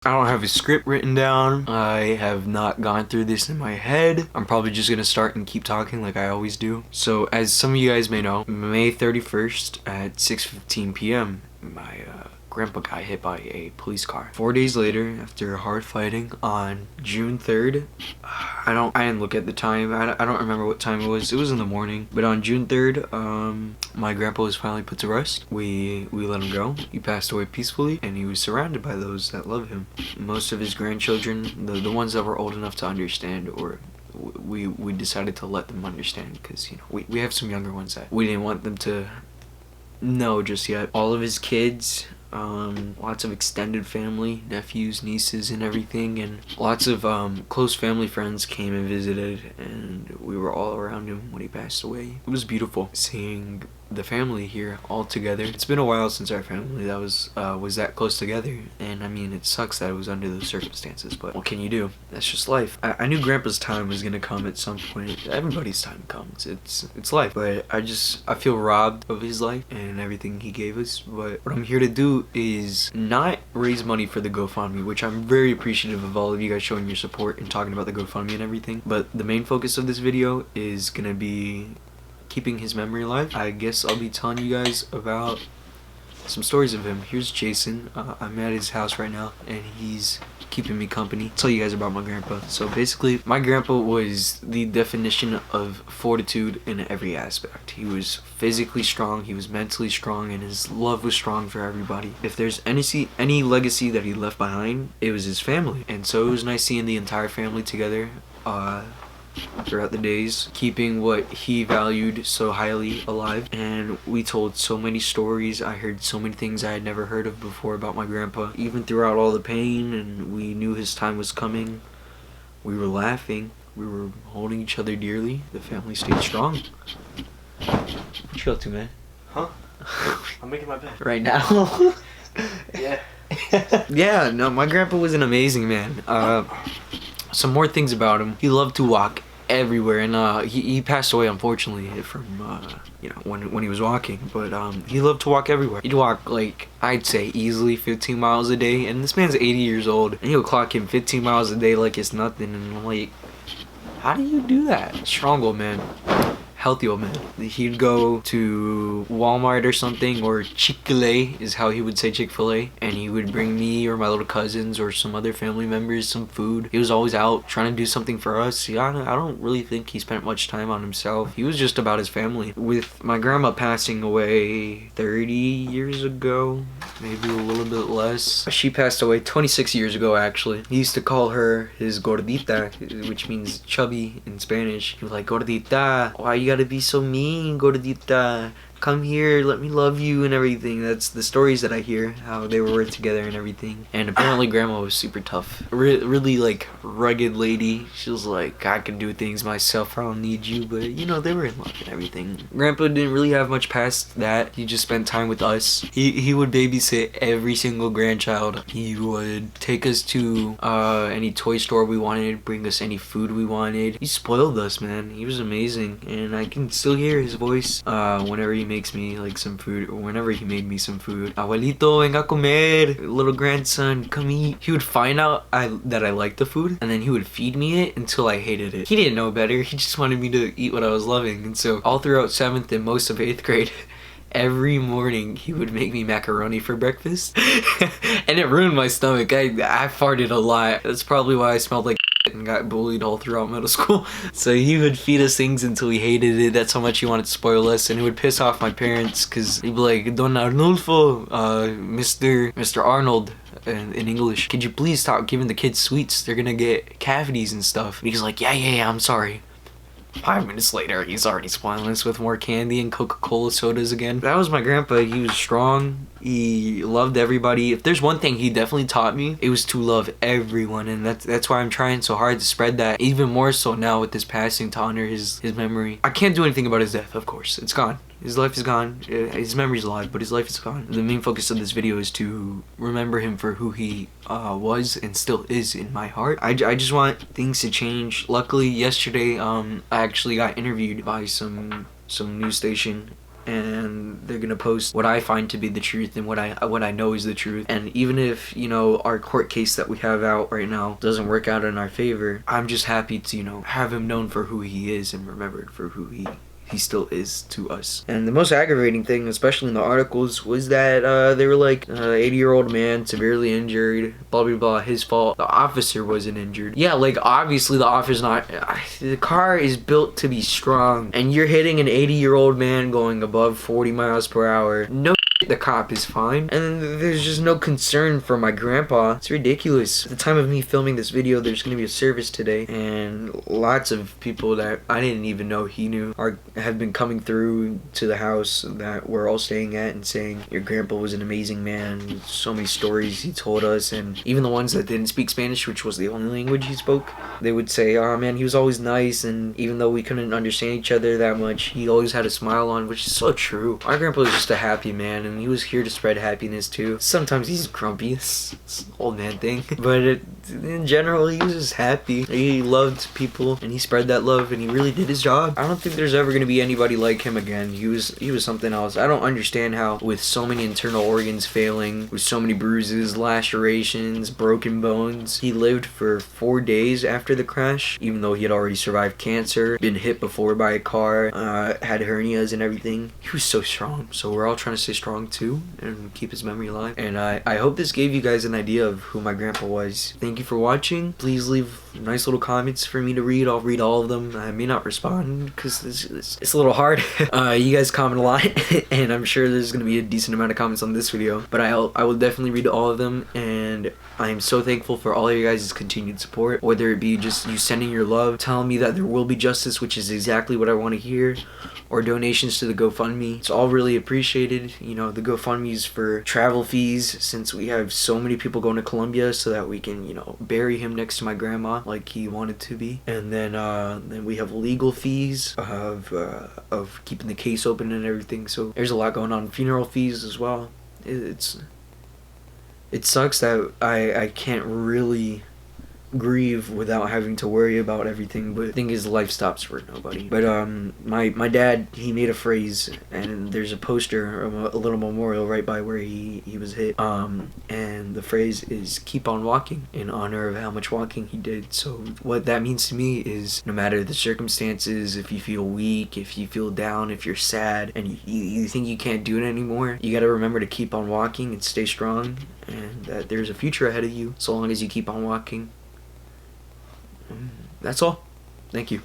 I don't have a script written down. I have not gone through this in my head. I'm probably just gonna start and keep talking like I always do. So as some of you guys may know, May 31st at 6:15 p.m. my grandpa got hit by a police car. 4 days later, after hard fighting on June 3rd, I didn't look at the time. I don't remember what time it was. It was in the morning. But on June 3rd, my grandpa was finally put to rest. We let him go. He passed away peacefully, and he was surrounded by those that love him. Most of his grandchildren, the ones that were old enough to understand, or we decided to let them understand, because, you know, we have some younger ones that we didn't want them to know just yet. All of his kids, lots of extended family, nephews, nieces, and everything, and lots of close family friends came and visited, and we were all around him when he passed away. It was beautiful seeing the family here all together. It's been a while since our family that was that close together, and I mean, it sucks that it was under those circumstances, but what can you do? That's just life. I knew Grandpa's time was gonna come at some point. Everybody's time comes. It's life, but I feel robbed of his life and everything he gave us. But what I'm here to do is not raise money for the GoFundMe, which I'm very appreciative of all of you guys showing your support and talking about the GoFundMe and everything, but the main focus of this video is gonna be keeping his memory alive. I guess I'll be telling you guys about some stories of him. Here's Jason. I'm at his house right now, and he's keeping me company. I'll tell you guys about my grandpa. So basically, my grandpa was the definition of fortitude in every aspect. He was physically strong, he was mentally strong, and his love was strong for everybody. If there's any legacy that he left behind, it was his family. And so it was nice seeing the entire family together throughout the days, keeping what he valued so highly alive. And we told so many stories. I heard so many things I had never heard of before about my grandpa. Even throughout all the pain, and we knew his time was coming, we were laughing, we were holding each other dearly. The family stayed strong. What you up to, man? Huh? I'm making my bed. Right now? Yeah. Yeah, no, my grandpa was an amazing man. Some more things about him. He loved to walk everywhere, and he passed away, unfortunately, from you know, when he was walking, but he loved to walk everywhere. He'd walk, like, I'd say easily 15 miles a day, and this man's 80 years old, and he'll clock him 15 miles a day like it's nothing, and I'm like, how do you do that? Strong old man. Healthy old man. He'd go to Walmart or something, or Chick-fil-A is how he would say Chick-fil-A, and he would bring me or my little cousins or some other family members some food. He was always out trying to do something for us. Yeah, I don't really think he spent much time on himself. He was just about his family. With my grandma passing away 30 years ago, maybe a little bit less. She passed away 26 years ago, actually. He used to call her his gordita, which means chubby in Spanish. He was like, gordita, why you gotta be so mean, gordita? Come here, let me love you, and everything. That's the stories that I hear, how they were together and everything. And apparently grandma was super tough. Really, like, rugged lady. She was like, I can do things myself, I don't need you. But, you know, they were in love and everything. Grandpa didn't really have much past that. He just spent time with us. He would babysit every single grandchild. He would take us to any toy store we wanted, bring us any food we wanted. He spoiled us, man. He was amazing. And I can still hear his voice whenever he makes me like some food, or whenever he made me some food. Abuelito, venga a comer. Little grandson, come eat. He would find out that I liked the food, and then he would feed me it until I hated it. He didn't know better. He just wanted me to eat what I was loving. And so all throughout 7th and most of 8th grade, every morning he would make me macaroni for breakfast. And it ruined my stomach. I farted a lot. That's probably why I smelled like and got bullied all throughout middle school. So he would feed us things until we hated it. That's how much he wanted to spoil us, and it would piss off my parents, because he'd be like, Don Arnulfo, Mr. Arnold, in English, could you please stop giving the kids sweets? They're gonna get cavities and stuff. And he's like, yeah, I'm sorry. 5 minutes later, he's already spoiling us with more candy and Coca-Cola sodas again. That was my grandpa. He was strong. He loved everybody. If there's one thing he definitely taught me, it was to love everyone, and that's why I'm trying so hard to spread that, even more so now with his passing, to honor his memory. I can't do anything about his death, of course. It's gone. His life is gone. His memory's alive, but his life is gone. The main focus of this video is to remember him for who he was and still is in my heart. I just want things to change. Luckily, yesterday, I actually got interviewed by some news station, and they're gonna post what I find to be the truth and what I know is the truth. And even if, you know, our court case that we have out right now doesn't work out in our favor, I'm just happy to, you know, have him known for who he is and remembered for who he still is to us. And the most aggravating thing, especially in the articles, was that they were like, 80-year-old man severely injured, blah blah blah, his fault. The officer wasn't injured. Yeah, like obviously the officer's not. The car is built to be strong, and you're hitting an 80-year-old man going above 40 miles per hour. No, the cop is fine, and there's just no concern for my grandpa. It's ridiculous. At the time of me filming this video, there's gonna be a service today, and lots of people that I didn't even know he knew have been coming through to the house that we're all staying at and saying your grandpa was an amazing man. So many stories he told us, and even the ones that didn't speak Spanish, which was the only language he spoke, they would say, oh man, he was always nice, and even though we couldn't understand each other that much, he always had a smile on, which is so true. Our grandpa was just a happy man, and he was here to spread happiness too. Sometimes he's grumpy, it's an old man thing, but in general, he was just happy. He loved people, and he spread that love, and he really did his job. I don't think there's ever gonna be anybody like him again. He was something else. I don't understand how, with so many internal organs failing, with so many bruises, lacerations, broken bones, he lived for 4 days after the crash, even though he had already survived cancer, been hit before by a car, had hernias and everything. He was so strong. So we're all trying to stay strong too and keep his memory alive. And I hope this gave you guys an idea of who my grandpa was. Thank you for watching. Please leave nice little comments for me to read. I'll read all of them. I may not respond because it's a little hard. You guys comment a lot, and I'm sure there's going to be a decent amount of comments on this video, but I will definitely read all of them, and I am so thankful for all of you guys' continued support, whether it be just you sending your love, telling me that there will be justice, which is exactly what I want to hear, or donations to the GoFundMe. It's all really appreciated. You know, the GoFundMe is for travel fees, since we have so many people going to Colombia, so that we can, you know, bury him next to my grandma like he wanted to be. And then we have legal fees of keeping the case open and everything. So there's a lot going on. Funeral fees as well. It sucks that I can't really grieve without having to worry about everything, but the thing is, life stops for nobody. But my dad, he made a phrase, and there's a poster, a little memorial right by where he was hit, and the phrase is keep on walking, in honor of how much walking he did. So what that means to me is, no matter the circumstances, if you feel weak, if you feel down, if you're sad and you think you can't do it anymore, you got to remember to keep on walking and stay strong, and that there's a future ahead of you so long as you keep on walking. That's all. Thank you.